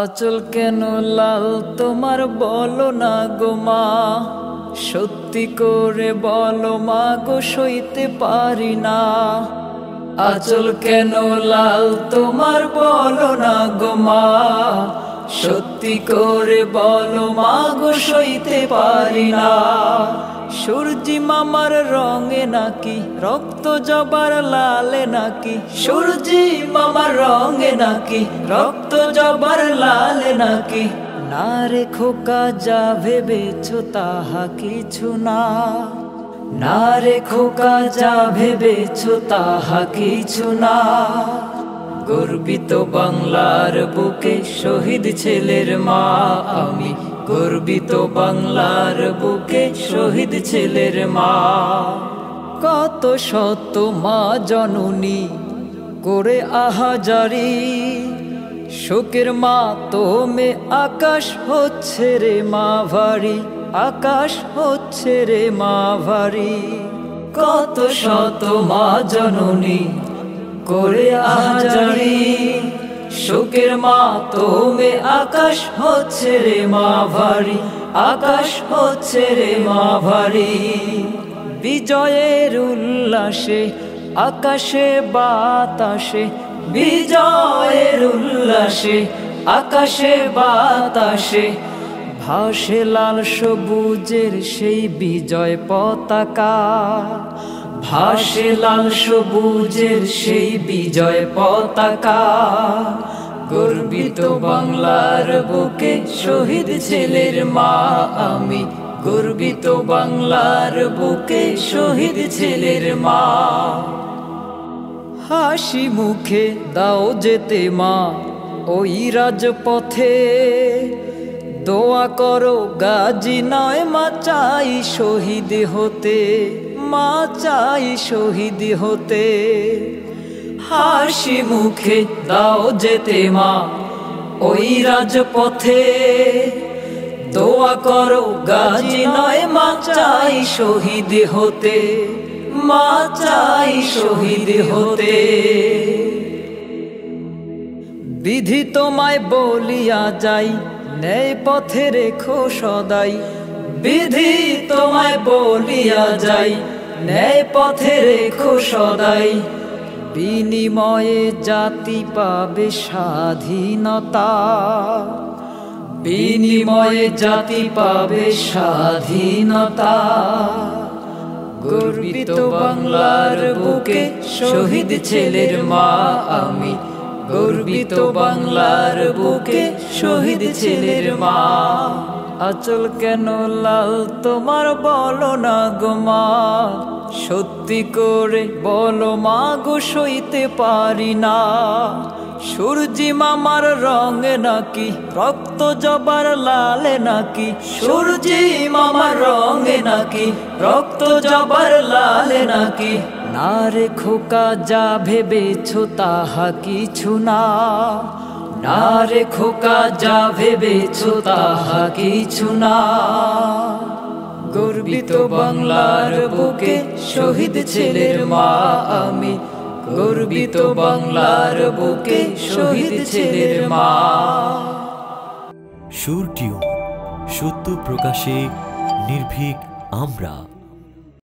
আঁচল কেন লাল তোমার বলো না গো মা, সত্যি করে বলো মা গো সইতে পারি না। আঁচল কেন লাল তোমার বলো না গো মা, সত্যি করে বলো মা গো সইতে পারি না। সূর্যি মামার রঙে নাকি রক্ত জবার লালে নাকি, সূর্যি মামার রঙে নাকি রক্ত জবার লালে নাকি। না রে খোকা যা ভেবেছো তাহা কিছু না, না রে খোকা যা ভেবেছো তাহা কিছু না। গর্বিত বাংলার বুকে শহীদ ছেলের মা আমি, গর্বিত বাংলার বুকে শহীদ ছেলের মা। কত শত মা জননী করে আহাজারি, শোকের মাতমে আকাশ হচ্ছে রে মা ভারী, আকাশ হচ্ছে রে মা ভারী। কত শত মা জননী করে আহাজারি, শোকের মাতমে আকাশ হচ্ছে রে মা ভারী, আকাশ হচ্ছে রে মা ভারী। বিজয়ের উল্লাসে আকাশে বাতাসে, বিজয়ের উল্লাসে আকাশে বাতাসে ভাসে লাল সবুজের সেই বিজয় পতাকা, ভাসে লাল সবুজের সেই বিজয় পতাকা। গর্বিত বাংলার বুকে শহীদ ছেলের মা আমি, গর্বিত বাংলার বুকে শহীদ ছেলের মা। হাসি মুখে দাও যেতে মা ওই রাজপথে, দোয়া করো গাজী নয় মা চাই শহীদ হতে, মা চাই শহীদ হতে। হাসি মুখে দাও যেতে মা ওই রাজপথে, দোয়া করো গাজী নয় মা চাই শহীদ হতে, মা চাই শহীদ হতে। বিধি তোমায় বলিয়া যাই ন্যায় পথে রেখো সদাই, বিধি তোমায় বলিয়া যাই ন্যায় পথে রেখো সদাই। বিনিময়ে জাতি পাবে স্বাধীনতা, বিনিময়ে জাতি পাবে স্বাধীনতা। গর্বিত বাংলার বুকে শহীদ ছেলের মা আমি, গর্বিত বাংলার বুকে শহীদ ছেলের মা। আঁচল কেন লাল তোমার বলো না গো মা, সত্যি করে বলো মা গো সইতে পারি না। সূর্যি মামার রঙে নাকি রক্ত জবার লালে নাকি, সূর্যি মামার রঙে নাকি রক্ত জবার লালে নাকি। না রে খোকা যা ভেবেছো তাহা কিছু না, না রে খোকা যা ভেবেছো তাহা কিছু না। গর্বিত বাংলার বুকে শহীদ ছেলের মা আমি, গর্বিত বাংলার বুকে শহীদ ছেলের মা। সুর টিউন, সত্য প্রকাশে নির্ভীক আমরা।